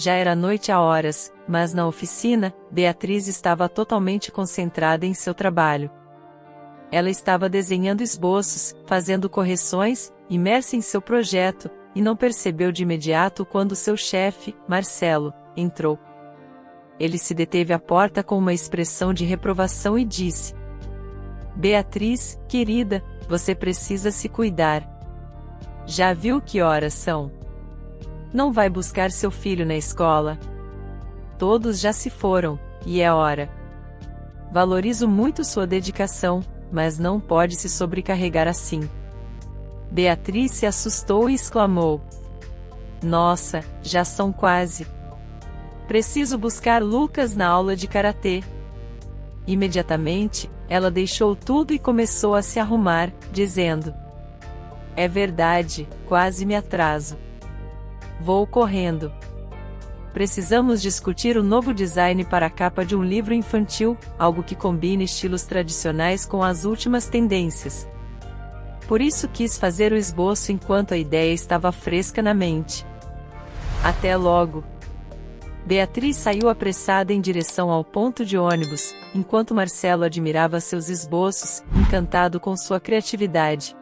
Já era noite há horas, mas na oficina, Beatriz estava totalmente concentrada em seu trabalho. Ela estava desenhando esboços, fazendo correções, imersa em seu projeto, e não percebeu de imediato quando seu chefe, Marcelo, entrou. Ele se deteve à porta com uma expressão de reprovação e disse: Beatriz, querida, você precisa se cuidar. Já viu que horas são? Não vai buscar seu filho na escola? Todos já se foram, e é hora. Valorizo muito sua dedicação, mas não pode se sobrecarregar assim. Beatriz se assustou e exclamou: Nossa, já são quase. Preciso buscar Lucas na aula de karatê. Imediatamente, ela deixou tudo e começou a se arrumar, dizendo: É verdade, quase me atraso. Vou correndo. Precisamos discutir o novo design para a capa de um livro infantil, algo que combine estilos tradicionais com as últimas tendências. Por isso quis fazer o esboço enquanto a ideia estava fresca na mente. Até logo. Beatriz saiu apressada em direção ao ponto de ônibus, enquanto Marcelo admirava seus esboços, encantado com sua criatividade.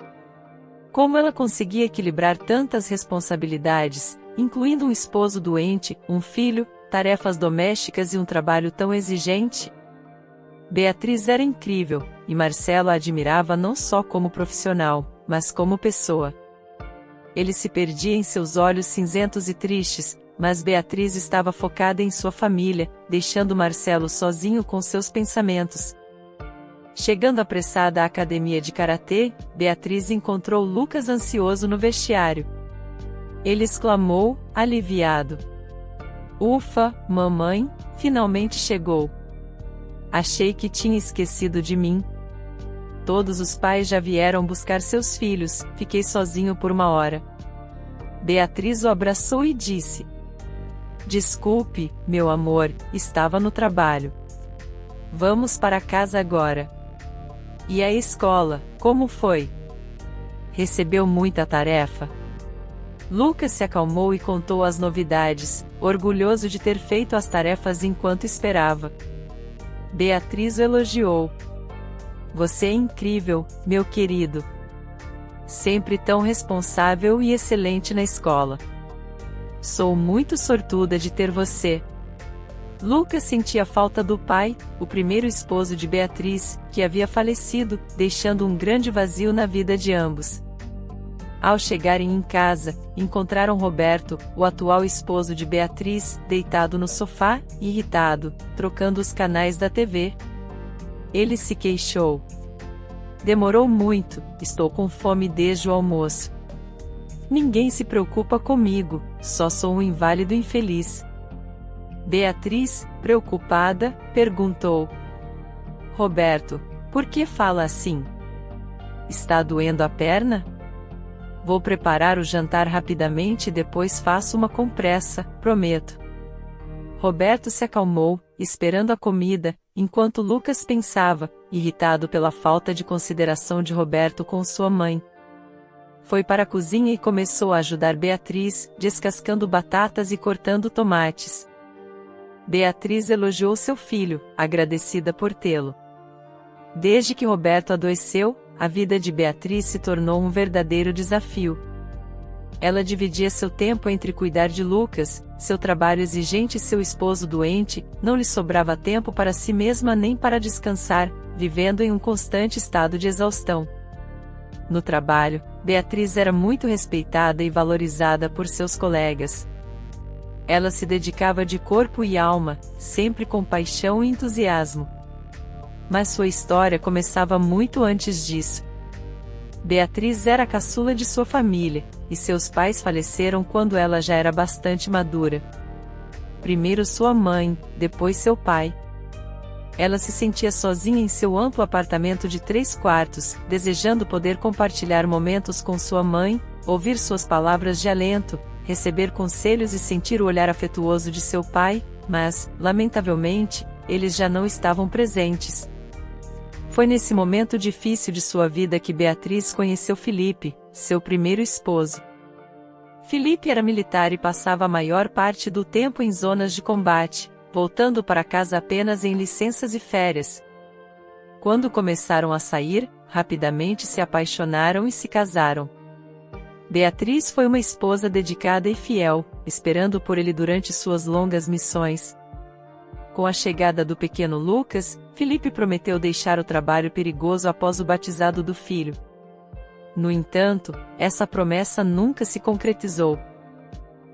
Como ela conseguia equilibrar tantas responsabilidades, incluindo um esposo doente, um filho, tarefas domésticas e um trabalho tão exigente? Beatriz era incrível, e Marcelo a admirava não só como profissional, mas como pessoa. Ele se perdia em seus olhos cinzentos e tristes, mas Beatriz estava focada em sua família, deixando Marcelo sozinho com seus pensamentos. Chegando apressada à academia de karatê, Beatriz encontrou Lucas ansioso no vestiário. Ele exclamou, aliviado: Ufa, mamãe, finalmente chegou. Achei que tinha esquecido de mim. Todos os pais já vieram buscar seus filhos, fiquei sozinho por uma hora. Beatriz o abraçou e disse: Desculpe, meu amor, estava no trabalho. Vamos para casa agora. E a escola, como foi? Recebeu muita tarefa? Lucas se acalmou e contou as novidades, orgulhoso de ter feito as tarefas enquanto esperava. Beatriz o elogiou. Você é incrível, meu querido. Sempre tão responsável e excelente na escola. Sou muito sortuda de ter você. Lucas sentia falta do pai, o primeiro esposo de Beatriz, que havia falecido, deixando um grande vazio na vida de ambos. Ao chegarem em casa, encontraram Roberto, o atual esposo de Beatriz, deitado no sofá, irritado, trocando os canais da TV. Ele se queixou. Demorou muito, estou com fome desde o almoço. Ninguém se preocupa comigo, só sou um inválido infeliz. Beatriz, preocupada, perguntou: Roberto, por que fala assim? Está doendo a perna? Vou preparar o jantar rapidamente e depois faço uma compressa, prometo. Roberto se acalmou, esperando a comida, enquanto Lucas pensava, irritado pela falta de consideração de Roberto com sua mãe. Foi para a cozinha e começou a ajudar Beatriz, descascando batatas e cortando tomates. Beatriz elogiou seu filho, agradecida por tê-lo. Desde que Roberto adoeceu, a vida de Beatriz se tornou um verdadeiro desafio. Ela dividia seu tempo entre cuidar de Lucas, seu trabalho exigente e seu esposo doente, não lhe sobrava tempo para si mesma nem para descansar, vivendo em um constante estado de exaustão. No trabalho, Beatriz era muito respeitada e valorizada por seus colegas. Ela se dedicava de corpo e alma, sempre com paixão e entusiasmo. Mas sua história começava muito antes disso. Beatriz era a caçula de sua família, e seus pais faleceram quando ela já era bastante madura. Primeiro sua mãe, depois seu pai. Ela se sentia sozinha em seu amplo apartamento de 3 quartos, desejando poder compartilhar momentos com sua mãe, ouvir suas palavras de alento, receber conselhos e sentir o olhar afetuoso de seu pai, mas, lamentavelmente, eles já não estavam presentes. Foi nesse momento difícil de sua vida que Beatriz conheceu Felipe, seu primeiro esposo. Felipe era militar e passava a maior parte do tempo em zonas de combate, voltando para casa apenas em licenças e férias. Quando começaram a sair, rapidamente se apaixonaram e se casaram. Beatriz foi uma esposa dedicada e fiel, esperando por ele durante suas longas missões. Com a chegada do pequeno Lucas, Felipe prometeu deixar o trabalho perigoso após o batizado do filho. No entanto, essa promessa nunca se concretizou.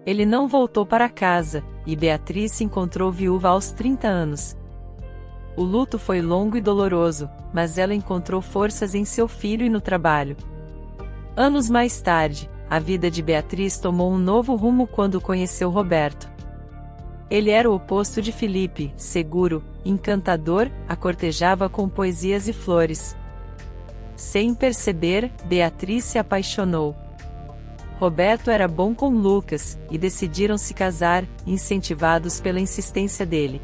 Ele não voltou para casa, e Beatriz se encontrou viúva aos 30 anos. O luto foi longo e doloroso, mas ela encontrou forças em seu filho e no trabalho. Anos mais tarde, a vida de Beatriz tomou um novo rumo quando conheceu Roberto. Ele era o oposto de Felipe, seguro, encantador, a cortejava com poesias e flores. Sem perceber, Beatriz se apaixonou. Roberto era bom com Lucas, e decidiram se casar, incentivados pela insistência dele.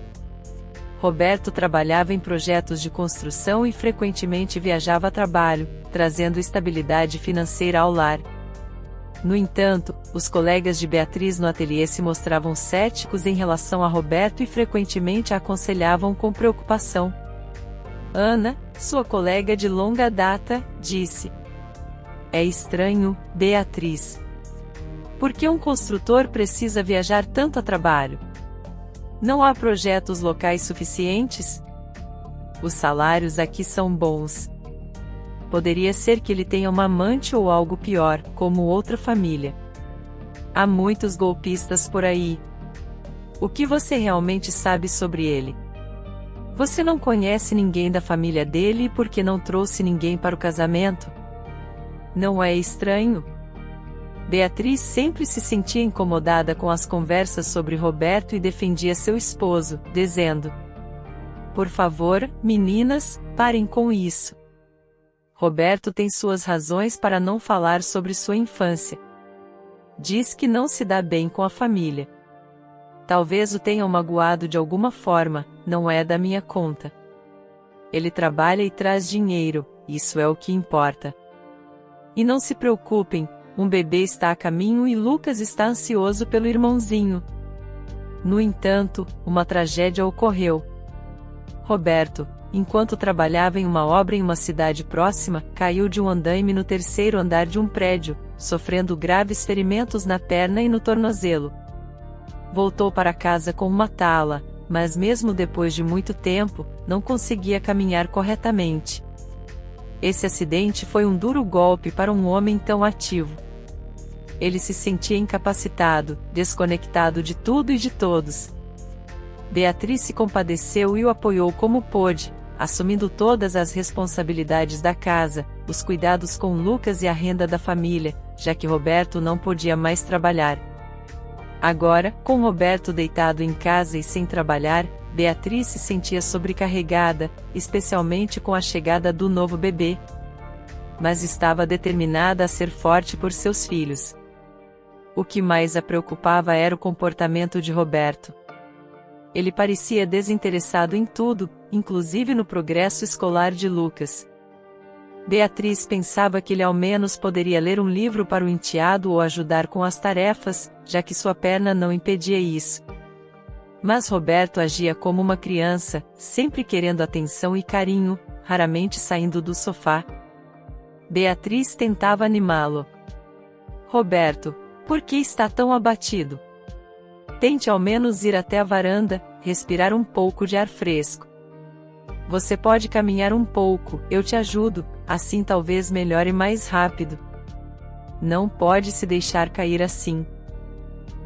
Roberto trabalhava em projetos de construção e frequentemente viajava a trabalho, trazendo estabilidade financeira ao lar. No entanto, os colegas de Beatriz no ateliê se mostravam céticos em relação a Roberto e frequentemente a aconselhavam com preocupação. Ana, sua colega de longa data, disse: "É estranho, Beatriz. Por que um construtor precisa viajar tanto a trabalho? Não há projetos locais suficientes? Os salários aqui são bons. Poderia ser que ele tenha uma amante ou algo pior, como outra família. Há muitos golpistas por aí. O que você realmente sabe sobre ele? Você não conhece ninguém da família dele porque não trouxe ninguém para o casamento? Não é estranho?" Beatriz sempre se sentia incomodada com as conversas sobre Roberto e defendia seu esposo, dizendo: "Por favor, meninas, parem com isso. Roberto tem suas razões para não falar sobre sua infância. Diz que não se dá bem com a família. Talvez o tenham magoado de alguma forma, não é da minha conta. Ele trabalha e traz dinheiro, isso é o que importa. E não se preocupem, um bebê está a caminho e Lucas está ansioso pelo irmãozinho." No entanto, uma tragédia ocorreu. Roberto, enquanto trabalhava em uma obra em uma cidade próxima, caiu de um andaime no terceiro andar de um prédio, sofrendo graves ferimentos na perna e no tornozelo. Voltou para casa com uma tala, mas mesmo depois de muito tempo, não conseguia caminhar corretamente. Esse acidente foi um duro golpe para um homem tão ativo. Ele se sentia incapacitado, desconectado de tudo e de todos. Beatriz se compadeceu e o apoiou como pôde, assumindo todas as responsabilidades da casa, os cuidados com Lucas e a renda da família, já que Roberto não podia mais trabalhar. Agora, com Roberto deitado em casa e sem trabalhar, Beatriz se sentia sobrecarregada, especialmente com a chegada do novo bebê. Mas estava determinada a ser forte por seus filhos. O que mais a preocupava era o comportamento de Roberto. Ele parecia desinteressado em tudo, inclusive no progresso escolar de Lucas. Beatriz pensava que ele ao menos poderia ler um livro para o enteado ou ajudar com as tarefas, já que sua perna não impedia isso. Mas Roberto agia como uma criança, sempre querendo atenção e carinho, raramente saindo do sofá. Beatriz tentava animá-lo. "Roberto, por que está tão abatido? Tente ao menos ir até a varanda, respirar um pouco de ar fresco. Você pode caminhar um pouco, eu te ajudo, assim talvez melhore mais rápido. Não pode se deixar cair assim.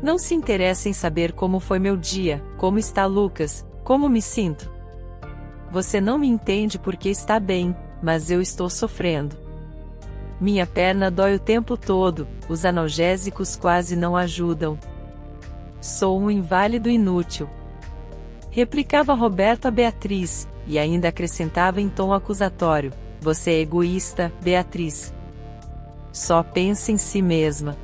Não se interessa em saber como foi meu dia, como está Lucas, como me sinto. Você não me entende porque está bem, mas eu estou sofrendo. Minha perna dói o tempo todo, os analgésicos quase não ajudam. Sou um inválido inútil." Replicava Roberto a Beatriz, e ainda acrescentava em tom acusatório: "Você é egoísta, Beatriz. Só pensa em si mesma.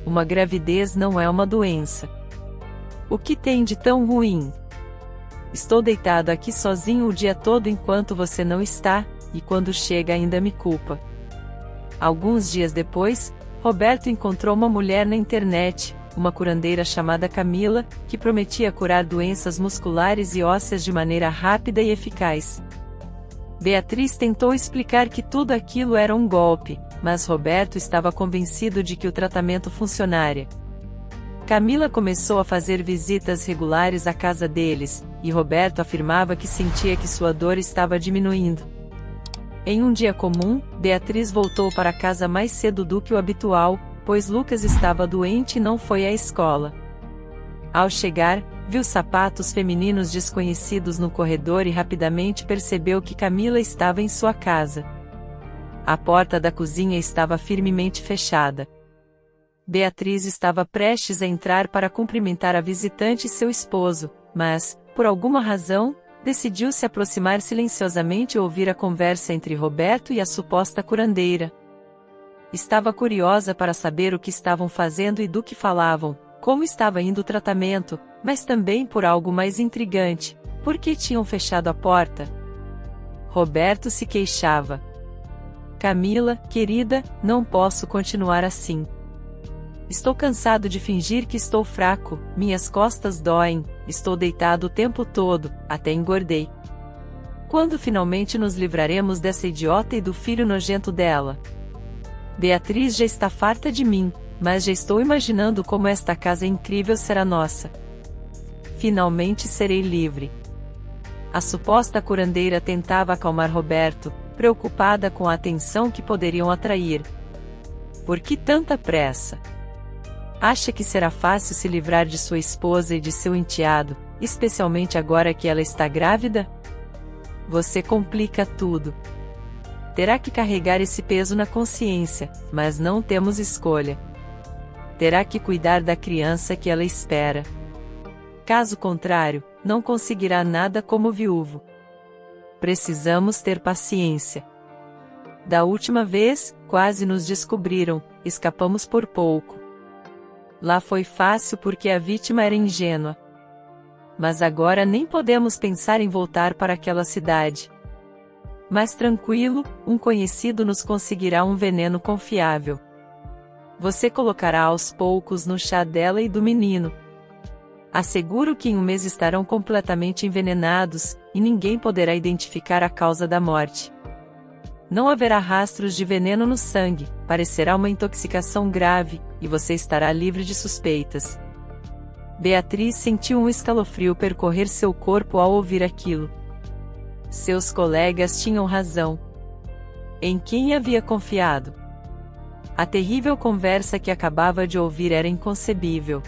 Uma gravidez não é uma doença. O que tem de tão ruim? Estou deitado aqui sozinho o dia todo enquanto você não está, e quando chega ainda me culpa." Alguns dias depois, Roberto encontrou uma mulher na internet, uma curandeira chamada Camila, que prometia curar doenças musculares e ósseas de maneira rápida e eficaz. Beatriz tentou explicar que tudo aquilo era um golpe, mas Roberto estava convencido de que o tratamento funcionaria. Camila começou a fazer visitas regulares à casa deles, e Roberto afirmava que sentia que sua dor estava diminuindo. Em um dia comum, Beatriz voltou para casa mais cedo do que o habitual, pois Lucas estava doente e não foi à escola. Ao chegar, viu sapatos femininos desconhecidos no corredor e rapidamente percebeu que Camila estava em sua casa. A porta da cozinha estava firmemente fechada. Beatriz estava prestes a entrar para cumprimentar a visitante e seu esposo, mas, por alguma razão, decidiu se aproximar silenciosamente e ouvir a conversa entre Roberto e a suposta curandeira. Estava curiosa para saber o que estavam fazendo e do que falavam, como estava indo o tratamento, mas também por algo mais intrigante: por que tinham fechado a porta? Roberto se queixava. Camila, querida, não posso continuar assim. Estou cansado de fingir que estou fraco, minhas costas doem, estou deitado o tempo todo, até engordei. Quando finalmente nos livraremos dessa idiota e do filho nojento dela? Beatriz já está farta de mim, mas já estou imaginando como esta casa incrível será nossa. Finalmente serei livre. A suposta curandeira tentava acalmar Roberto, preocupada com a atenção que poderiam atrair. Por que tanta pressa? Acha que será fácil se livrar de sua esposa e de seu enteado, especialmente agora que ela está grávida? Você complica tudo. Terá que carregar esse peso na consciência, mas não temos escolha. Terá que cuidar da criança que ela espera. Caso contrário, não conseguirá nada como viúvo. Precisamos ter paciência. Da última vez, quase nos descobriram, escapamos por pouco. Lá foi fácil porque a vítima era ingênua. Mas agora nem podemos pensar em voltar para aquela cidade. Mas tranquilo, um conhecido nos conseguirá um veneno confiável. Você colocará aos poucos no chá dela e do menino. Asseguro que em um mês estarão completamente envenenados, e ninguém poderá identificar a causa da morte. Não haverá rastros de veneno no sangue, parecerá uma intoxicação grave, e você estará livre de suspeitas. Beatriz sentiu um escalofrio percorrer seu corpo ao ouvir aquilo. Seus colegas tinham razão. Em quem havia confiado? A terrível conversa que acabava de ouvir era inconcebível.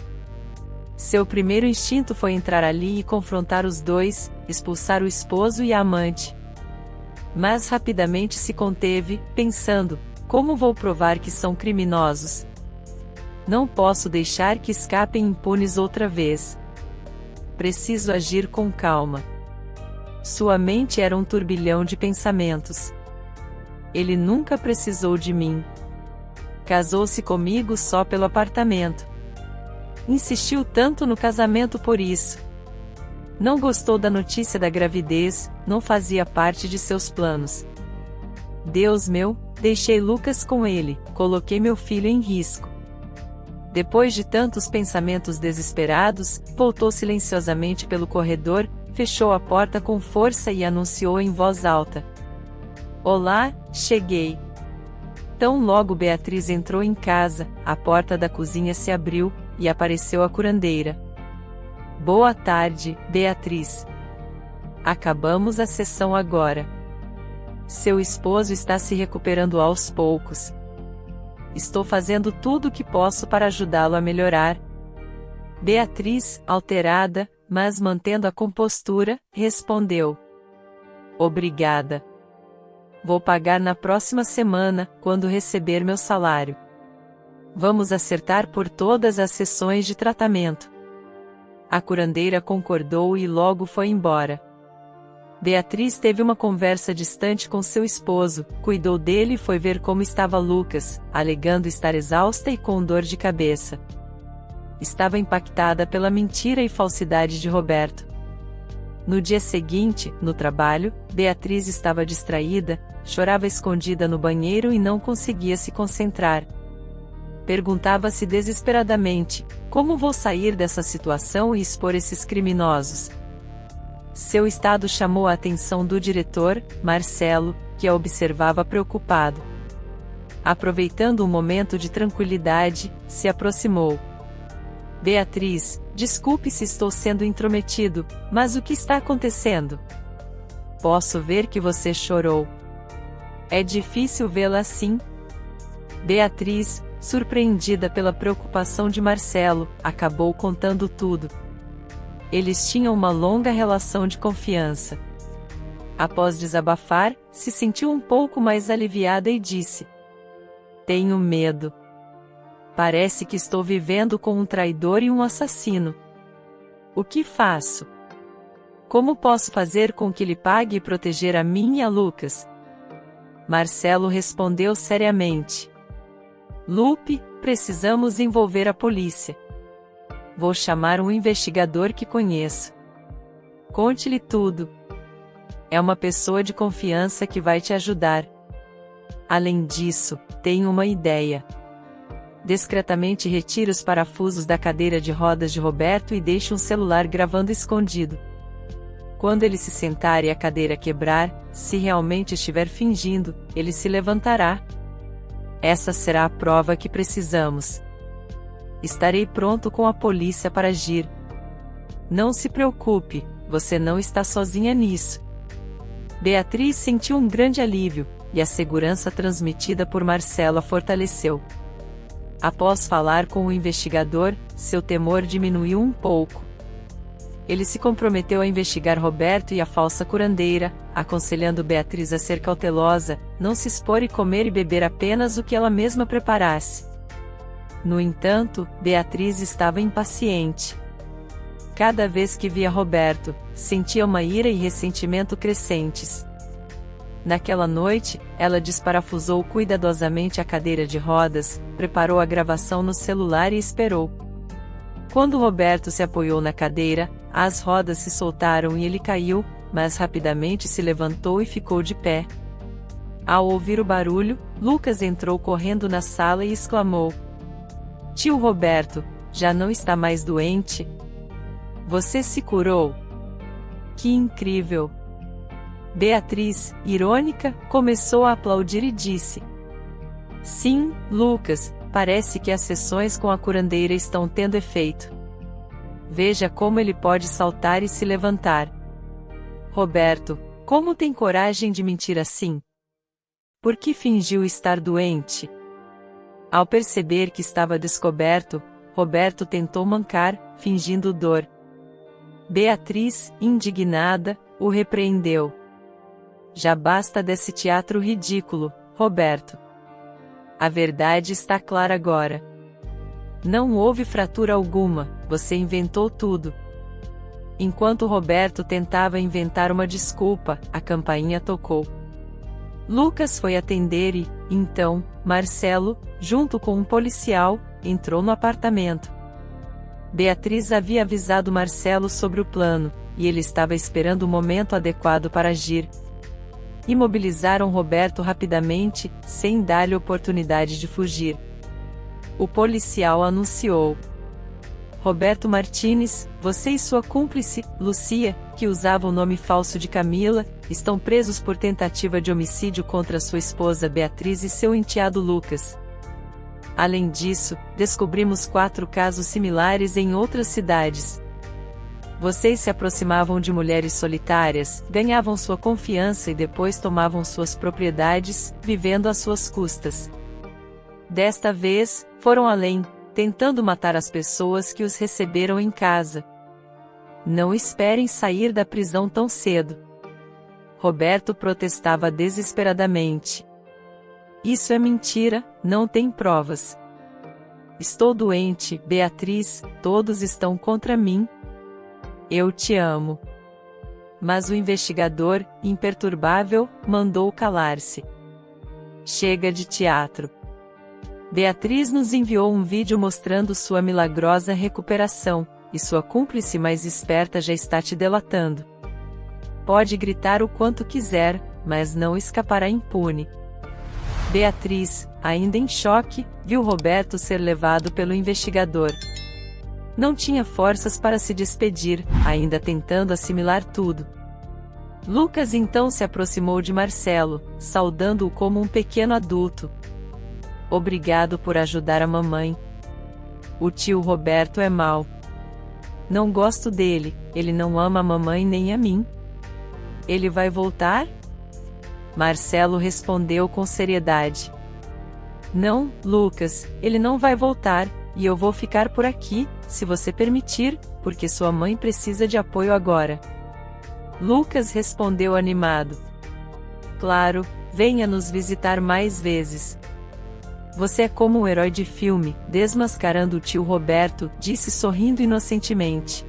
Seu primeiro instinto foi entrar ali e confrontar os dois, expulsar o esposo e a amante. Mas rapidamente se conteve, pensando: como vou provar que são criminosos? Não posso deixar que escapem impunes outra vez. Preciso agir com calma. Sua mente era um turbilhão de pensamentos. Ele nunca precisou de mim. Casou-se comigo só pelo apartamento. Insistiu tanto no casamento por isso. Não gostou da notícia da gravidez, não fazia parte de seus planos. Deus meu, deixei Lucas com ele, coloquei meu filho em risco. Depois de tantos pensamentos desesperados, voltou silenciosamente pelo corredor, fechou a porta com força e anunciou em voz alta: Olá, cheguei. Tão logo Beatriz entrou em casa, a porta da cozinha se abriu, e apareceu a curandeira. Boa tarde, Beatriz. Acabamos a sessão agora. Seu esposo está se recuperando aos poucos. Estou fazendo tudo o que posso para ajudá-lo a melhorar. Beatriz, alterada, mas mantendo a compostura, respondeu: Obrigada. Vou pagar na próxima semana, quando receber meu salário. Vamos acertar por todas as sessões de tratamento. A curandeira concordou e logo foi embora. Beatriz teve uma conversa distante com seu esposo, cuidou dele e foi ver como estava Lucas, alegando estar exausta e com dor de cabeça. Estava impactada pela mentira e falsidade de Roberto. No dia seguinte, no trabalho, Beatriz estava distraída, chorava escondida no banheiro e não conseguia se concentrar. Perguntava-se desesperadamente: como vou sair dessa situação e expor esses criminosos? Seu estado chamou a atenção do diretor, Marcelo, que a observava preocupado. Aproveitando um momento de tranquilidade, se aproximou. Beatriz, desculpe se estou sendo intrometido, mas o que está acontecendo? Posso ver que você chorou. É difícil vê-la assim? Beatriz, surpreendida pela preocupação de Marcelo, acabou contando tudo. Eles tinham uma longa relação de confiança. Após desabafar, se sentiu um pouco mais aliviada e disse: tenho medo. Parece que estou vivendo com um traidor e um assassino. O que faço? Como posso fazer com que ele pague e proteger a mim e a Lucas? Marcelo respondeu seriamente: Lupe, precisamos envolver a polícia. Vou chamar um investigador que conheço. Conte-lhe tudo. É uma pessoa de confiança que vai te ajudar. Além disso, tenho uma ideia. Discretamente retire os parafusos da cadeira de rodas de Roberto e deixe um celular gravando escondido. Quando ele se sentar e a cadeira quebrar, se realmente estiver fingindo, ele se levantará. Essa será a prova que precisamos. Estarei pronto com a polícia para agir. Não se preocupe, você não está sozinha nisso. Beatriz sentiu um grande alívio, e a segurança transmitida por Marcelo a fortaleceu. Após falar com o investigador, seu temor diminuiu um pouco. Ele se comprometeu a investigar Roberto e a falsa curandeira, aconselhando Beatriz a ser cautelosa, não se expor e comer e beber apenas o que ela mesma preparasse. No entanto, Beatriz estava impaciente. Cada vez que via Roberto, sentia uma ira e ressentimento crescentes. Naquela noite, ela desparafusou cuidadosamente a cadeira de rodas, preparou a gravação no celular e esperou. Quando Roberto se apoiou na cadeira, as rodas se soltaram e ele caiu, mas rapidamente se levantou e ficou de pé. Ao ouvir o barulho, Lucas entrou correndo na sala e exclamou: Tio Roberto, já não está mais doente? Você se curou? Que incrível! Beatriz, irônica, começou a aplaudir e disse: Sim, Lucas, parece que as sessões com a curandeira estão tendo efeito. Veja como ele pode saltar e se levantar. Roberto, como tem coragem de mentir assim? Por que fingiu estar doente? Ao perceber que estava descoberto, Roberto tentou mancar, fingindo dor. Beatriz, indignada, o repreendeu. Já basta desse teatro ridículo, Roberto. A verdade está clara agora. Não houve fratura alguma, você inventou tudo. Enquanto Roberto tentava inventar uma desculpa, a campainha tocou. Lucas foi atender e, então, Marcelo, junto com um policial, entrou no apartamento. Beatriz havia avisado Marcelo sobre o plano, e ele estava esperando o momento adequado para agir. Imobilizaram Roberto rapidamente, sem dar-lhe oportunidade de fugir. O policial anunciou: Roberto Martínez, você e sua cúmplice, Lucia, que usava o nome falso de Camila, estão presos por tentativa de homicídio contra sua esposa Beatriz e seu enteado Lucas. Além disso, descobrimos 4 casos similares em outras cidades. Vocês se aproximavam de mulheres solitárias, ganhavam sua confiança e depois tomavam suas propriedades, vivendo às suas custas. Desta vez, foram além, tentando matar as pessoas que os receberam em casa. Não esperem sair da prisão tão cedo. Roberto protestava desesperadamente. Isso é mentira, não tem provas. Estou doente, Beatriz, todos estão contra mim. Eu te amo. Mas o investigador, imperturbável, mandou calar-se. Chega de teatro. Beatriz nos enviou um vídeo mostrando sua milagrosa recuperação, e sua cúmplice mais esperta já está te delatando. Pode gritar o quanto quiser, mas não escapará impune. Beatriz, ainda em choque, viu Roberto ser levado pelo investigador. Não tinha forças para se despedir, ainda tentando assimilar tudo. Lucas então se aproximou de Marcelo, saudando-o como um pequeno adulto. Obrigado por ajudar a mamãe. O tio Roberto é mau. Não gosto dele, ele não ama a mamãe nem a mim. Ele vai voltar? Marcelo respondeu com seriedade. Não, Lucas, ele não vai voltar, e eu vou ficar por aqui, se você permitir, porque sua mãe precisa de apoio agora. Lucas respondeu animado. Claro, venha nos visitar mais vezes. Você é como um herói de filme, desmascarando o tio Roberto, disse sorrindo inocentemente.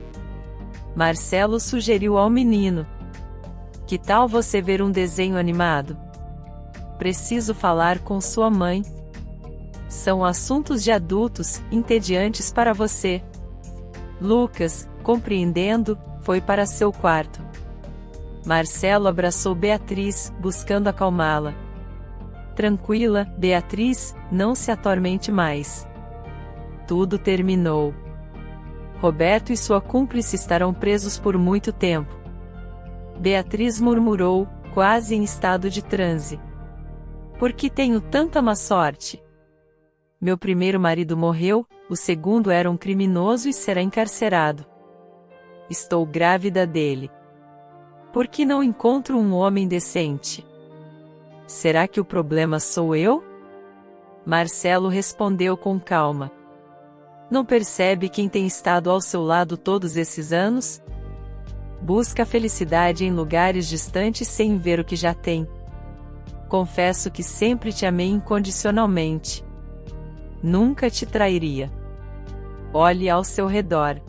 Marcelo sugeriu ao menino. Que tal você ver um desenho animado? Preciso falar com sua mãe. São assuntos de adultos, entediantes para você. Lucas, compreendendo, foi para seu quarto. Marcelo abraçou Beatriz, buscando acalmá-la. Tranquila, Beatriz, não se atormente mais. Tudo terminou. Roberto e sua cúmplice estarão presos por muito tempo. Beatriz murmurou, quase em estado de transe. Por que tenho tanta má sorte? Meu primeiro marido morreu, o segundo era um criminoso e será encarcerado. Estou grávida dele. Por que não encontro um homem decente? Será que o problema sou eu? Marcelo respondeu com calma. Não percebe quem tem estado ao seu lado todos esses anos? Busca a felicidade em lugares distantes sem ver o que já tem. Confesso que sempre te amei incondicionalmente. Nunca te trairia. Olhe ao seu redor.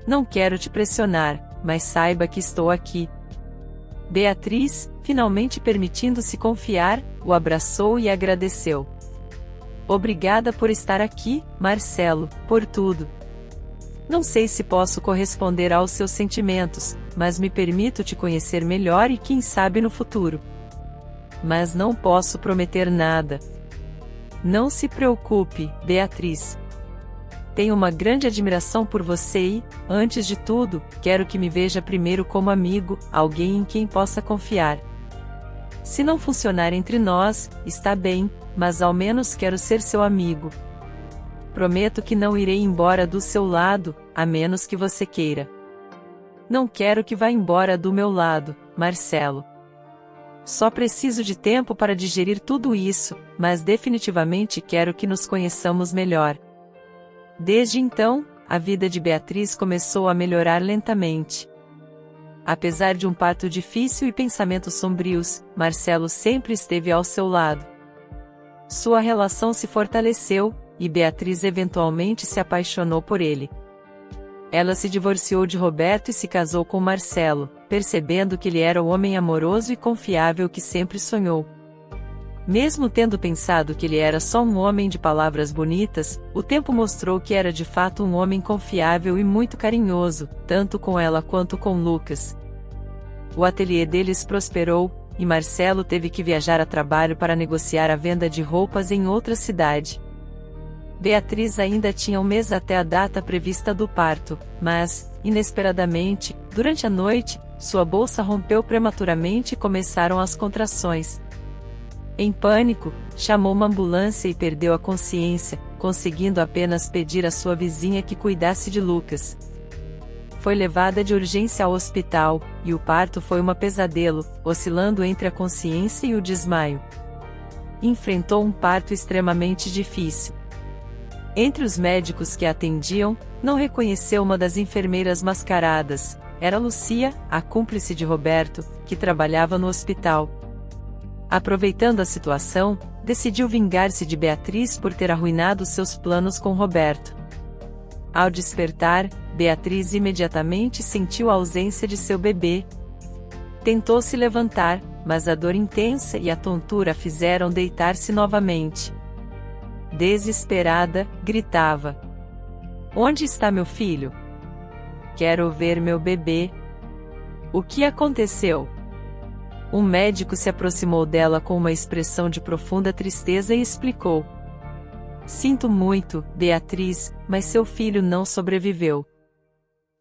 Não quero te pressionar, mas saiba que estou aqui. Beatriz, finalmente permitindo-se confiar, o abraçou e agradeceu. Obrigada por estar aqui, Marcelo, por tudo. Não sei se posso corresponder aos seus sentimentos, mas me permito te conhecer melhor e quem sabe no futuro. Mas não posso prometer nada. Não se preocupe, Beatriz. Tenho uma grande admiração por você e, antes de tudo, quero que me veja primeiro como amigo, alguém em quem possa confiar. Se não funcionar entre nós, está bem, mas ao menos quero ser seu amigo. Prometo que não irei embora do seu lado, a menos que você queira. Não quero que vá embora do meu lado, Marcelo. Só preciso de tempo para digerir tudo isso, mas definitivamente quero que nos conheçamos melhor. Desde então, a vida de Beatriz começou a melhorar lentamente. Apesar de um parto difícil e pensamentos sombrios, Marcelo sempre esteve ao seu lado. Sua relação se fortaleceu, e Beatriz eventualmente se apaixonou por ele. Ela se divorciou de Roberto e se casou com Marcelo, percebendo que ele era o homem amoroso e confiável que sempre sonhou. Mesmo tendo pensado que ele era só um homem de palavras bonitas, o tempo mostrou que era de fato um homem confiável e muito carinhoso, tanto com ela quanto com Lucas. O ateliê deles prosperou, e Marcelo teve que viajar a trabalho para negociar a venda de roupas em outra cidade. Beatriz ainda tinha um mês até a data prevista do parto, mas, inesperadamente, durante a noite, sua bolsa rompeu prematuramente e começaram as contrações. Em pânico, chamou uma ambulância e perdeu a consciência, conseguindo apenas pedir à sua vizinha que cuidasse de Lucas. Foi levada de urgência ao hospital, e o parto foi um pesadelo, oscilando entre a consciência e o desmaio. Enfrentou um parto extremamente difícil. Entre os médicos que a atendiam, não reconheceu uma das enfermeiras mascaradas. Era Lucia, a cúmplice de Roberto, que trabalhava no hospital. Aproveitando a situação, decidiu vingar-se de Beatriz por ter arruinado seus planos com Roberto. Ao despertar, Beatriz imediatamente sentiu a ausência de seu bebê. Tentou se levantar, mas a dor intensa e a tontura a fizeram deitar-se novamente. Desesperada, gritava: Onde está meu filho? Quero ver meu bebê. O que aconteceu? Um médico se aproximou dela com uma expressão de profunda tristeza e explicou: "Sinto muito, Beatriz, mas seu filho não sobreviveu.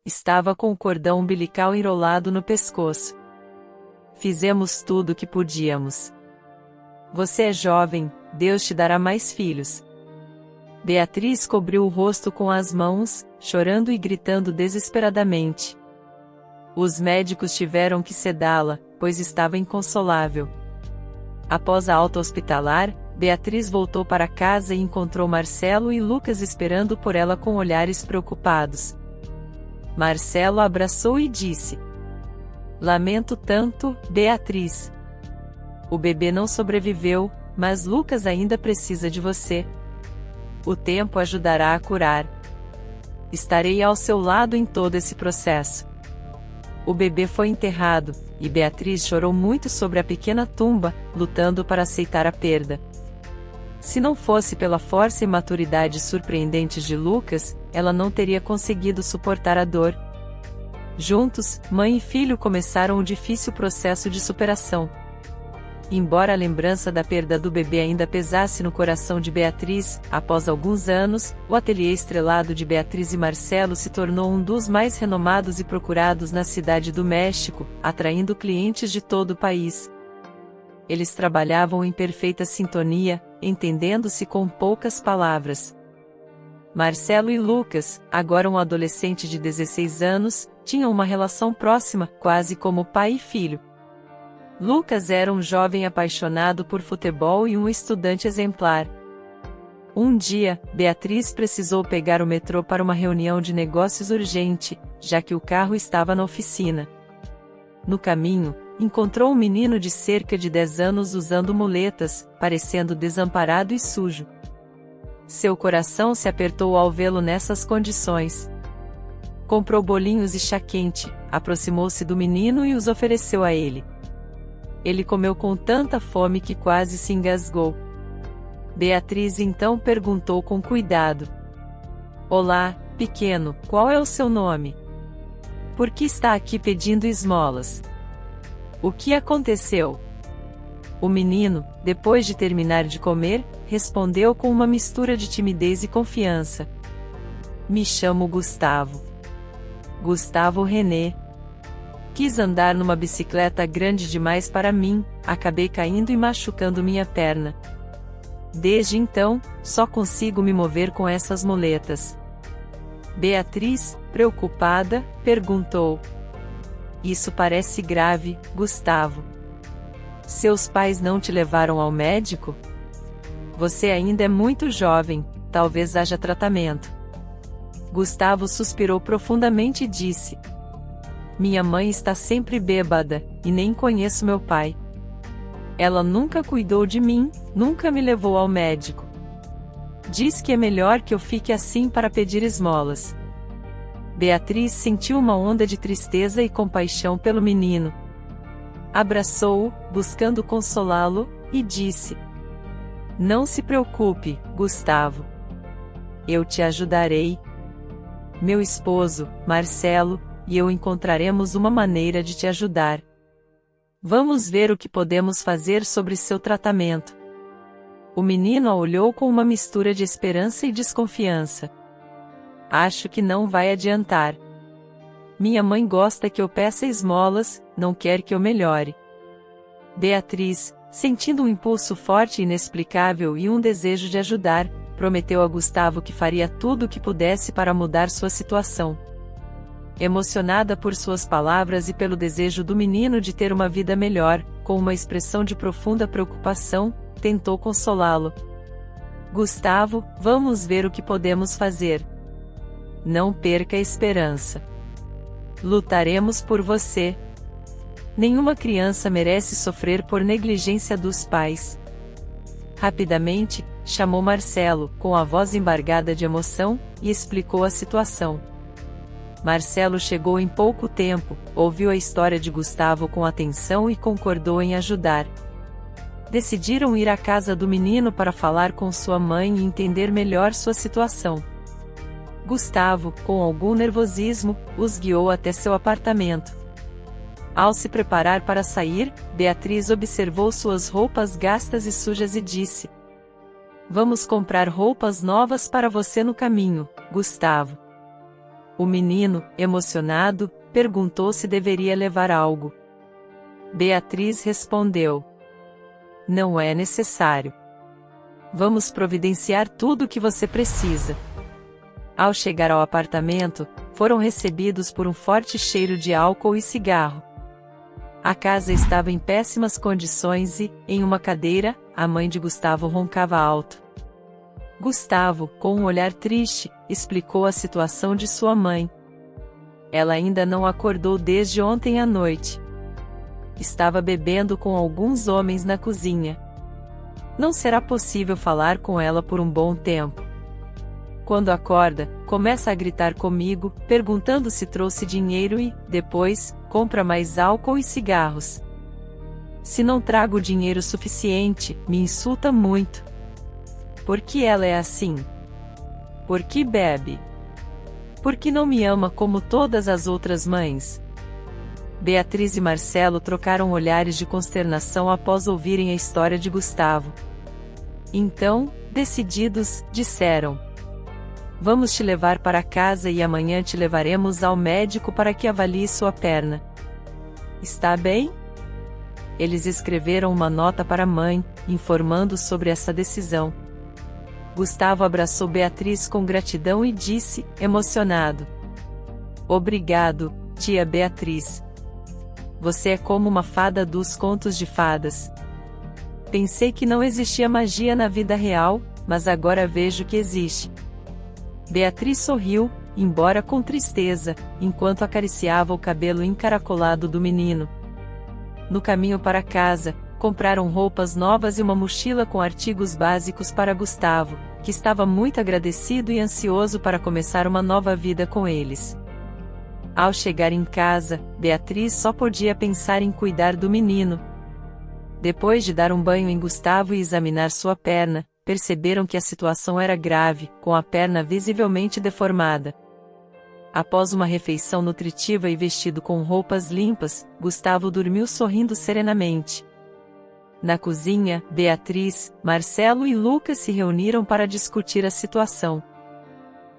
Estava com o cordão umbilical enrolado no pescoço. Fizemos tudo o que podíamos. Você é jovem, Deus te dará mais filhos." Beatriz cobriu o rosto com as mãos, chorando e gritando desesperadamente. Os médicos tiveram que sedá-la, pois estava inconsolável. Após a alta hospitalar, Beatriz voltou para casa e encontrou Marcelo e Lucas esperando por ela com olhares preocupados. Marcelo a abraçou e disse: "Lamento tanto, Beatriz. O bebê não sobreviveu, mas Lucas ainda precisa de você. O tempo ajudará a curar. Estarei ao seu lado em todo esse processo." O bebê foi enterrado, e Beatriz chorou muito sobre a pequena tumba, lutando para aceitar a perda. Se não fosse pela força e maturidade surpreendentes de Lucas, ela não teria conseguido suportar a dor. Juntos, mãe e filho começaram o difícil processo de superação. Embora a lembrança da perda do bebê ainda pesasse no coração de Beatriz, após alguns anos, o ateliê estrelado de Beatriz e Marcelo se tornou um dos mais renomados e procurados na cidade do México, atraindo clientes de todo o país. Eles trabalhavam em perfeita sintonia, entendendo-se com poucas palavras. Marcelo e Lucas, agora um adolescente de 16 anos, tinham uma relação próxima, quase como pai e filho. Lucas era um jovem apaixonado por futebol e um estudante exemplar. Um dia, Beatriz precisou pegar o metrô para uma reunião de negócios urgente, já que o carro estava na oficina. No caminho, encontrou um menino de cerca de 10 anos usando muletas, parecendo desamparado e sujo. Seu coração se apertou ao vê-lo nessas condições. Comprou bolinhos e chá quente, aproximou-se do menino e os ofereceu a ele. Ele comeu com tanta fome que quase se engasgou. Beatriz então perguntou com cuidado: "Olá, pequeno, qual é o seu nome? Por que está aqui pedindo esmolas? O que aconteceu?" O menino, depois de terminar de comer, respondeu com uma mistura de timidez e confiança: "Me chamo Gustavo. Gustavo René. Quis andar numa bicicleta grande demais para mim, acabei caindo e machucando minha perna. Desde então, só consigo me mover com essas muletas." Beatriz, preocupada, perguntou: "Isso parece grave, Gustavo. Seus pais não te levaram ao médico? Você ainda é muito jovem, talvez haja tratamento." Gustavo suspirou profundamente e disse: "Minha mãe está sempre bêbada, e nem conheço meu pai. Ela nunca cuidou de mim, nunca me levou ao médico. Diz que é melhor que eu fique assim para pedir esmolas." Beatriz sentiu uma onda de tristeza e compaixão pelo menino. Abraçou-o, buscando consolá-lo, e disse: "Não se preocupe, Gustavo. Eu te ajudarei. Meu esposo, Marcelo, e eu encontraremos uma maneira de te ajudar. Vamos ver o que podemos fazer sobre seu tratamento." O menino a olhou com uma mistura de esperança e desconfiança. "Acho que não vai adiantar. Minha mãe gosta que eu peça esmolas, não quer que eu melhore." Beatriz, sentindo um impulso forte e inexplicável e um desejo de ajudar, prometeu a Gustavo que faria tudo o que pudesse para mudar sua situação. Emocionada por suas palavras e pelo desejo do menino de ter uma vida melhor, com uma expressão de profunda preocupação, tentou consolá-lo. "Gustavo, vamos ver o que podemos fazer. Não perca a esperança. Lutaremos por você. Nenhuma criança merece sofrer por negligência dos pais." Rapidamente, chamou Marcelo, com a voz embargada de emoção, e explicou a situação. Marcelo chegou em pouco tempo, ouviu a história de Gustavo com atenção e concordou em ajudar. Decidiram ir à casa do menino para falar com sua mãe e entender melhor sua situação. Gustavo, com algum nervosismo, os guiou até seu apartamento. Ao se preparar para sair, Beatriz observou suas roupas gastas e sujas e disse: "Vamos comprar roupas novas para você no caminho, Gustavo." O menino, emocionado, perguntou se deveria levar algo. Beatriz respondeu: "Não é necessário. Vamos providenciar tudo o que você precisa." Ao chegar ao apartamento, foram recebidos por um forte cheiro de álcool e cigarro. A casa estava em péssimas condições e, em uma cadeira, a mãe de Gustavo roncava alto. Gustavo, com um olhar triste, explicou a situação de sua mãe. Ela ainda não acordou desde ontem à noite. Estava bebendo com alguns homens na cozinha. Não será possível falar com ela por um bom tempo. Quando acorda, começa a gritar comigo, perguntando se trouxe dinheiro e, depois, compra mais álcool e cigarros. Se não trago dinheiro suficiente, me insulta muito. Por que ela é assim? Por que bebe? Por que não me ama como todas as outras mães? Beatriz e Marcelo trocaram olhares de consternação após ouvirem a história de Gustavo. Então, decididos, disseram: "Vamos te levar para casa e amanhã te levaremos ao médico para que avalie sua perna. Está bem?" Eles escreveram uma nota para a mãe, informando sobre essa decisão. Gustavo abraçou Beatriz com gratidão e disse, emocionado: "Obrigado, tia Beatriz. Você é como uma fada dos contos de fadas. Pensei que não existia magia na vida real, mas agora vejo que existe." Beatriz sorriu, embora com tristeza, enquanto acariciava o cabelo encaracolado do menino. No caminho para casa, compraram roupas novas e uma mochila com artigos básicos para Gustavo, que estava muito agradecido e ansioso para começar uma nova vida com eles. Ao chegar em casa, Beatriz só podia pensar em cuidar do menino. Depois de dar um banho em Gustavo e examinar sua perna, perceberam que a situação era grave, com a perna visivelmente deformada. Após uma refeição nutritiva e vestido com roupas limpas, Gustavo dormiu sorrindo serenamente. Na cozinha, Beatriz, Marcelo e Lucas se reuniram para discutir a situação.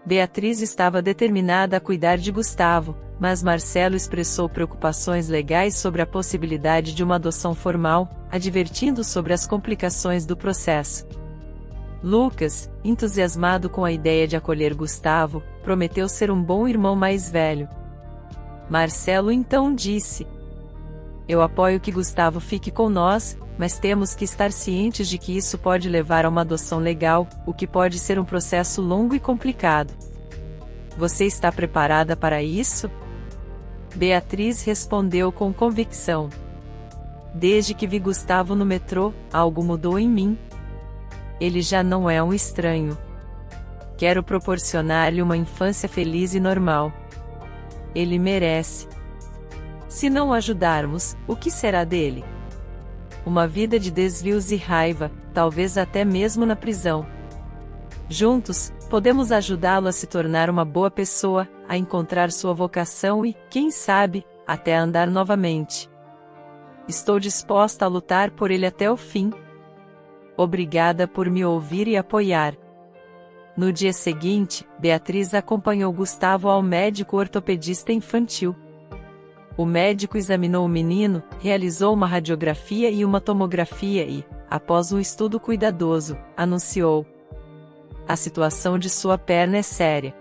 Beatriz estava determinada a cuidar de Gustavo, mas Marcelo expressou preocupações legais sobre a possibilidade de uma adoção formal, advertindo sobre as complicações do processo. Lucas, entusiasmado com a ideia de acolher Gustavo, prometeu ser um bom irmão mais velho. Marcelo então disse: "Eu apoio que Gustavo fique com nós, mas temos que estar cientes de que isso pode levar a uma adoção legal, o que pode ser um processo longo e complicado. Você está preparada para isso?" Beatriz respondeu com convicção: "Desde que vi Gustavo no metrô, algo mudou em mim. Ele já não é um estranho. Quero proporcionar-lhe uma infância feliz e normal. Ele merece. Se não o ajudarmos, o que será dele? Uma vida de desvios e raiva, talvez até mesmo na prisão. Juntos, podemos ajudá-lo a se tornar uma boa pessoa, a encontrar sua vocação e, quem sabe, até a andar novamente. Estou disposta a lutar por ele até o fim. Obrigada por me ouvir e apoiar." No dia seguinte, Beatriz acompanhou Gustavo ao médico ortopedista infantil. O médico examinou o menino, realizou uma radiografia e uma tomografia e, após um estudo cuidadoso, anunciou: "A situação de sua perna é séria.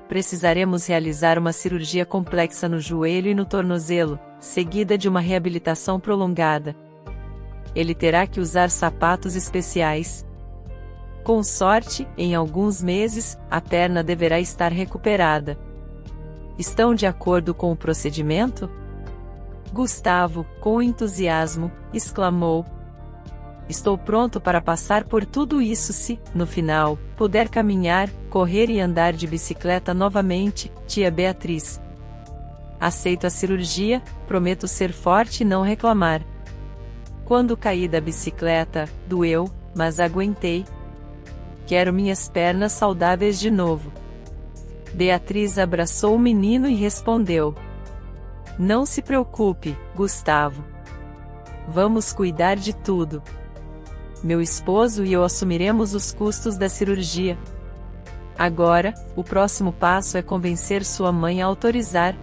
Precisaremos realizar uma cirurgia complexa no joelho e no tornozelo, seguida de uma reabilitação prolongada. Ele terá que usar sapatos especiais. Com sorte, em alguns meses, a perna deverá estar recuperada. Estão de acordo com o procedimento?" Gustavo, com entusiasmo, exclamou: "Estou pronto para passar por tudo isso se, no final, puder caminhar, correr e andar de bicicleta novamente, tia Beatriz. Aceito a cirurgia, prometo ser forte e não reclamar. Quando caí da bicicleta, doeu, mas aguentei. Quero minhas pernas saudáveis de novo." Beatriz abraçou o menino e respondeu: Não se preocupe, Gustavo. Vamos cuidar de tudo. Meu esposo e eu assumiremos os custos da cirurgia. Agora, o próximo passo é convencer sua mãe a autorizar.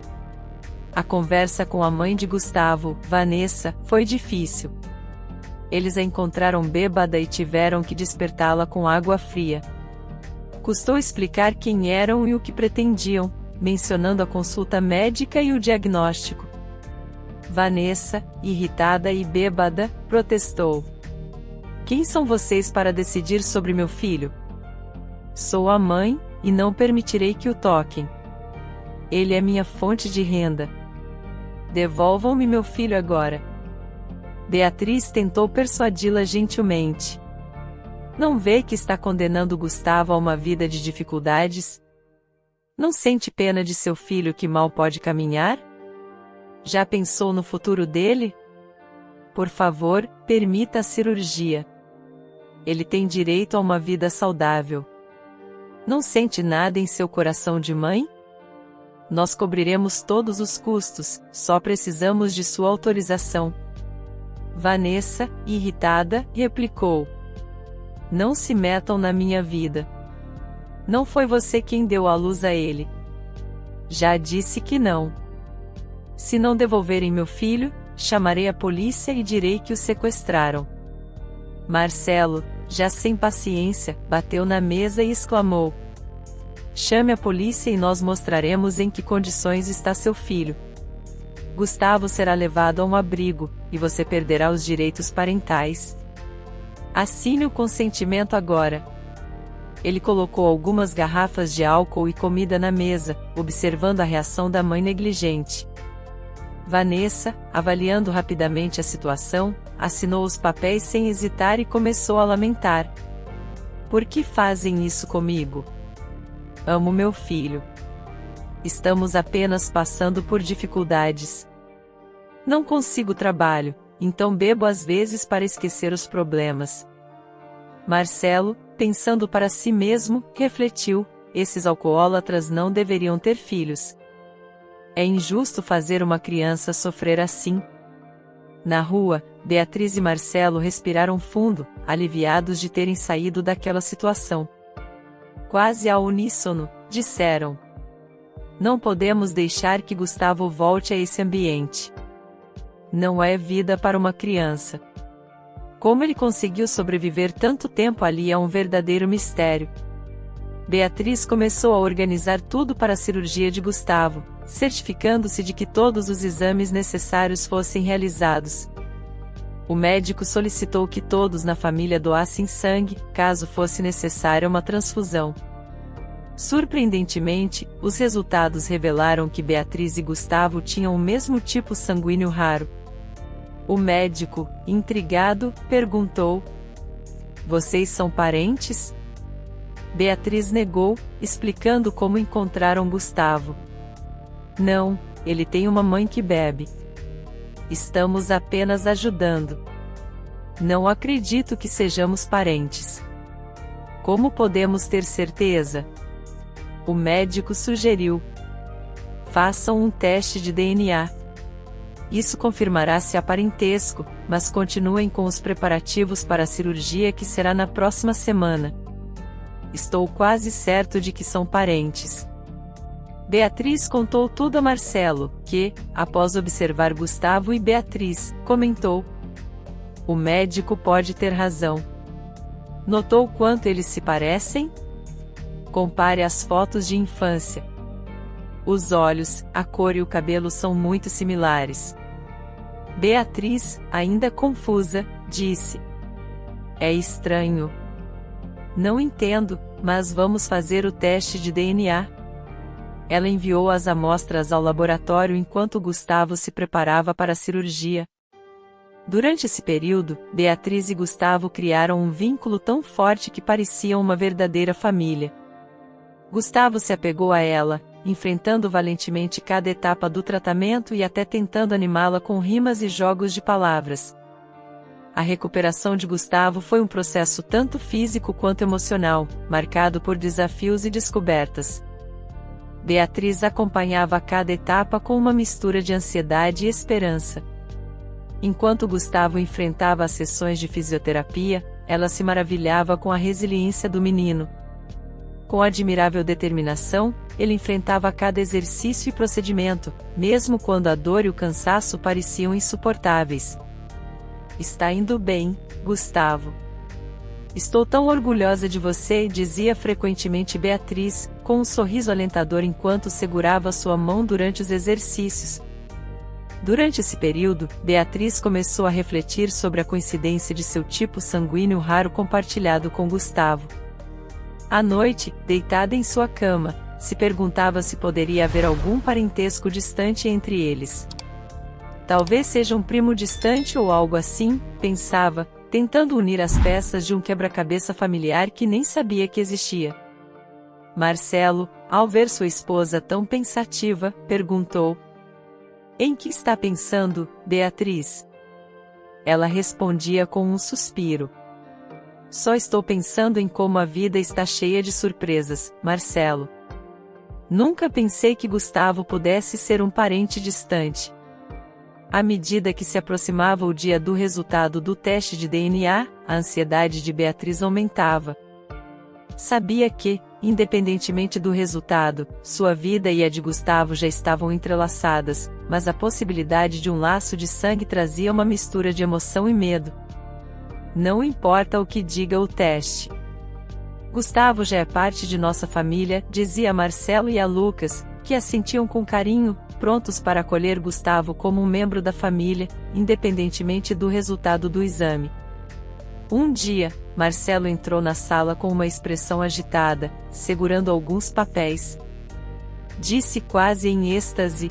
A conversa com a mãe de Gustavo, Vanessa, foi difícil. Eles a encontraram bêbada e tiveram que despertá-la com água fria. Custou explicar quem eram e o que pretendiam, mencionando a consulta médica e o diagnóstico. Vanessa, irritada e bêbada, protestou. Quem são vocês para decidir sobre meu filho? Sou a mãe, e não permitirei que o toquem. Ele é minha fonte de renda. Devolvam-me meu filho agora. Beatriz tentou persuadi-la gentilmente. Não vê que está condenando Gustavo a uma vida de dificuldades? Não sente pena de seu filho que mal pode caminhar? Já pensou no futuro dele? Por favor, permita a cirurgia. Ele tem direito a uma vida saudável. Não sente nada em seu coração de mãe? Nós cobriremos todos os custos, só precisamos de sua autorização. Vanessa, irritada, replicou. Não se metam na minha vida. Não foi você quem deu à luz a ele. Já disse que não. Se não devolverem meu filho, chamarei a polícia e direi que o sequestraram. Marcelo, já sem paciência, bateu na mesa e exclamou. Chame a polícia e nós mostraremos em que condições está seu filho. Gustavo será levado a um abrigo, e você perderá os direitos parentais. Assine o consentimento agora. Ele colocou algumas garrafas de álcool e comida na mesa, observando a reação da mãe negligente. Vanessa, avaliando rapidamente a situação, assinou os papéis sem hesitar e começou a lamentar. Por que fazem isso comigo? Amo meu filho. Estamos apenas passando por dificuldades. Não consigo trabalho, então bebo às vezes para esquecer os problemas. Marcelo, pensando para si mesmo, refletiu: esses alcoólatras não deveriam ter filhos. É injusto fazer uma criança sofrer assim. Na rua, Beatriz e Marcelo respiraram fundo, aliviados de terem saído daquela situação. Quase ao uníssono, disseram: não podemos deixar que Gustavo volte a esse ambiente. Não é vida para uma criança. Como ele conseguiu sobreviver tanto tempo ali é um verdadeiro mistério. Beatriz começou a organizar tudo para a cirurgia de Gustavo, certificando-se de que todos os exames necessários fossem realizados. O médico solicitou que todos na família doassem sangue, caso fosse necessária uma transfusão. Surpreendentemente, os resultados revelaram que Beatriz e Gustavo tinham o mesmo tipo sanguíneo raro. O médico, intrigado, perguntou: vocês são parentes? Beatriz negou, explicando como encontraram Gustavo. Não, ele tem uma mãe que bebe. Estamos apenas ajudando. Não acredito que sejamos parentes. Como podemos ter certeza? O médico sugeriu: façam um teste de DNA. Isso confirmará se há parentesco, mas continuem com os preparativos para a cirurgia que será na próxima semana. Estou quase certo de que são parentes. Beatriz contou tudo a Marcelo, que, após observar Gustavo e Beatriz, comentou: o médico pode ter razão. Notou quanto eles se parecem? Compare as fotos de infância. Os olhos, a cor e o cabelo são muito similares. Beatriz, ainda confusa, disse: é estranho. Não entendo, mas vamos fazer o teste de DNA. Ela enviou as amostras ao laboratório enquanto Gustavo se preparava para a cirurgia. Durante esse período, Beatriz e Gustavo criaram um vínculo tão forte que pareciam uma verdadeira família. Gustavo se apegou a ela, enfrentando valentemente cada etapa do tratamento e até tentando animá-la com rimas e jogos de palavras. A recuperação de Gustavo foi um processo tanto físico quanto emocional, marcado por desafios e descobertas. Beatriz acompanhava cada etapa com uma mistura de ansiedade e esperança. Enquanto Gustavo enfrentava as sessões de fisioterapia, ela se maravilhava com a resiliência do menino. Com admirável determinação, ele enfrentava cada exercício e procedimento, mesmo quando a dor e o cansaço pareciam insuportáveis. "Está indo bem, Gustavo. Estou tão orgulhosa de você", dizia frequentemente Beatriz, com um sorriso alentador enquanto segurava sua mão durante os exercícios. Durante esse período, Beatriz começou a refletir sobre a coincidência de seu tipo sanguíneo raro compartilhado com Gustavo. À noite, deitada em sua cama, se perguntava se poderia haver algum parentesco distante entre eles. Talvez seja um primo distante ou algo assim, pensava, tentando unir as peças de um quebra-cabeça familiar que nem sabia que existia. Marcelo, ao ver sua esposa tão pensativa, perguntou: "Em que está pensando, Beatriz?" Ela respondia com um suspiro: "Só estou pensando em como a vida está cheia de surpresas, Marcelo. Nunca pensei que Gustavo pudesse ser um parente distante." À medida que se aproximava o dia do resultado do teste de DNA, a ansiedade de Beatriz aumentava. Sabia que, independentemente do resultado, sua vida e a de Gustavo já estavam entrelaçadas, mas a possibilidade de um laço de sangue trazia uma mistura de emoção e medo. "Não importa o que diga o teste. Gustavo já é parte de nossa família", dizia a Marcelo e a Lucas, que assentiam com carinho, prontos para acolher Gustavo como um membro da família, independentemente do resultado do exame. Um dia, Marcelo entrou na sala com uma expressão agitada, segurando alguns papéis. Disse quase em êxtase: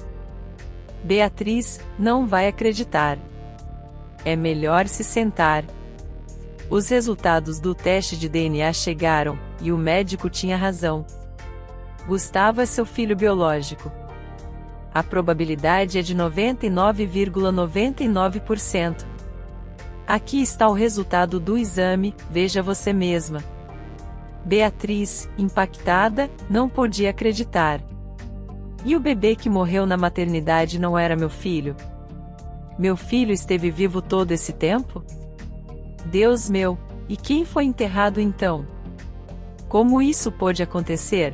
"Beatriz, não vai acreditar. É melhor se sentar." Os resultados do teste de DNA chegaram, e o médico tinha razão. Gustavo é seu filho biológico. A probabilidade é de 99,99%. Aqui está o resultado do exame, veja você mesma. Beatriz, impactada, não podia acreditar. "E o bebê que morreu na maternidade não era meu filho? Meu filho esteve vivo todo esse tempo? Deus meu, e quem foi enterrado então? Como isso pôde acontecer?"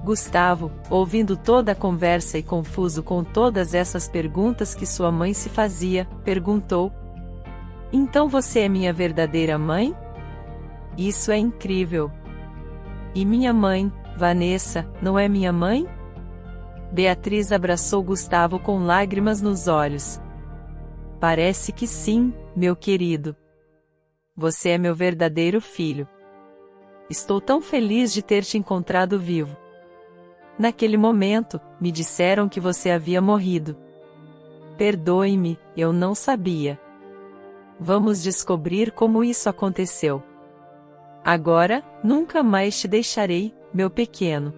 Gustavo, ouvindo toda a conversa e confuso com todas essas perguntas que sua mãe se fazia, perguntou: "Então você é minha verdadeira mãe? Isso é incrível. E minha mãe, Vanessa, não é minha mãe?" Beatriz abraçou Gustavo com lágrimas nos olhos. "Parece que sim, meu querido. Você é meu verdadeiro filho. Estou tão feliz de ter te encontrado vivo. Naquele momento, me disseram que você havia morrido. Perdoe-me, eu não sabia. Vamos descobrir como isso aconteceu. Agora, nunca mais te deixarei, meu pequeno."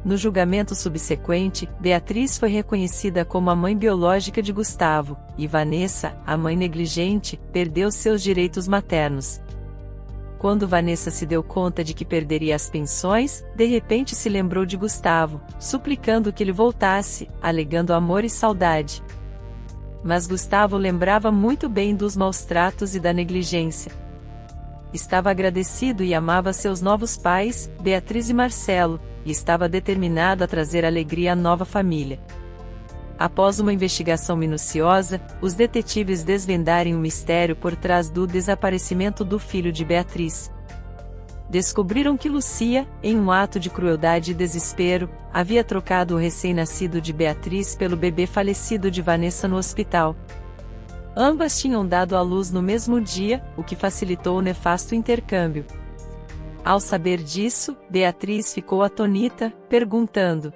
No julgamento subsequente, Beatriz foi reconhecida como a mãe biológica de Gustavo, e Vanessa, a mãe negligente, perdeu seus direitos maternos. Quando Vanessa se deu conta de que perderia as pensões, de repente se lembrou de Gustavo, suplicando que ele voltasse, alegando amor e saudade. Mas Gustavo lembrava muito bem dos maus tratos e da negligência. Estava agradecido e amava seus novos pais, Beatriz e Marcelo, e estava determinado a trazer alegria à nova família. Após uma investigação minuciosa, os detetives desvendaram o mistério por trás do desaparecimento do filho de Beatriz. Descobriram que Lucia, em um ato de crueldade e desespero, havia trocado o recém-nascido de Beatriz pelo bebê falecido de Vanessa no hospital. Ambas tinham dado à luz no mesmo dia, o que facilitou o nefasto intercâmbio. Ao saber disso, Beatriz ficou atônita, perguntando: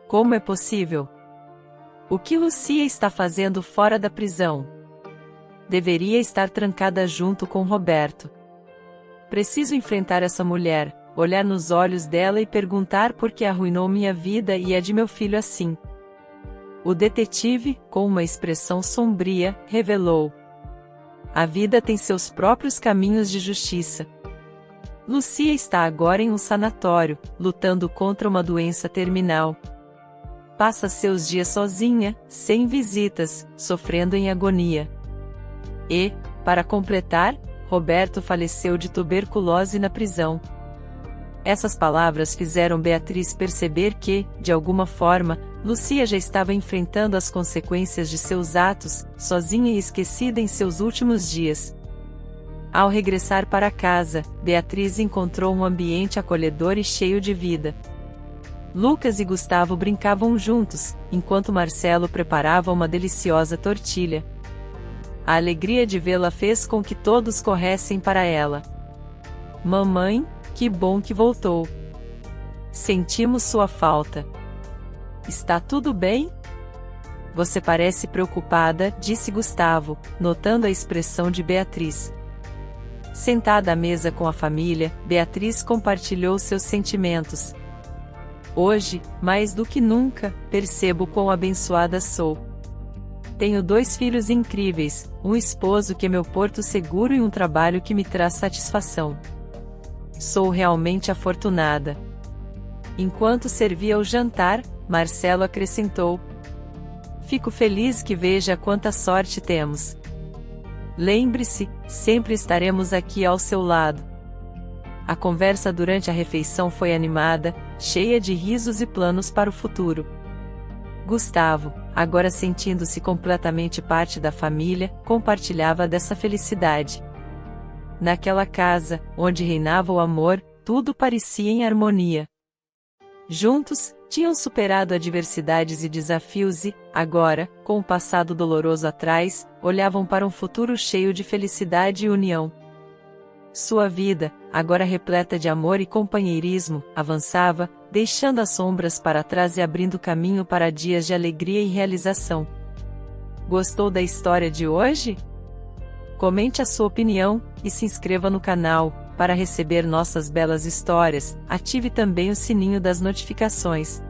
"Como é possível? O que Lucia está fazendo fora da prisão? Deveria estar trancada junto com Roberto. Preciso enfrentar essa mulher, olhar nos olhos dela e perguntar por que arruinou minha vida e a de meu filho assim." O detetive, com uma expressão sombria, revelou: "A vida tem seus próprios caminhos de justiça. Lucia está agora em um sanatório, lutando contra uma doença terminal. Passa seus dias sozinha, sem visitas, sofrendo em agonia. E, para completar, Roberto faleceu de tuberculose na prisão. Essas palavras fizeram Beatriz perceber que, de alguma forma, Lucia já estava enfrentando as consequências de seus atos, sozinha e esquecida em seus últimos dias. Ao regressar para casa, Beatriz encontrou um ambiente acolhedor e cheio de vida. Lucas e Gustavo brincavam juntos, enquanto Marcelo preparava uma deliciosa tortilha. A alegria de vê-la fez com que todos corressem para ela. Mamãe, que bom que voltou. Sentimos sua falta. Está tudo bem? Você parece preocupada, disse Gustavo, notando a expressão de Beatriz. Sentada à mesa com a família, Beatriz compartilhou seus sentimentos. Hoje, mais do que nunca, percebo quão abençoada sou. Tenho 2 filhos incríveis, um esposo que é meu porto seguro e um trabalho que me traz satisfação. Sou realmente afortunada. Enquanto servia o jantar, Marcelo acrescentou: Fico feliz que veja quanta sorte temos. Lembre-se, sempre estaremos aqui ao seu lado. A conversa durante a refeição foi animada, cheia de risos e planos para o futuro. Gustavo, agora sentindo-se completamente parte da família, compartilhava dessa felicidade. Naquela casa, onde reinava o amor, tudo parecia em harmonia. Juntos, tinham superado adversidades e desafios e, agora, com o passado doloroso atrás, olhavam para um futuro cheio de felicidade e união. Sua vida, agora repleta de amor e companheirismo, avançava, deixando as sombras para trás e abrindo caminho para dias de alegria e realização. Gostou da história de hoje? Comente a sua opinião, e se inscreva no canal, para receber nossas belas histórias. Ative também o sininho das notificações.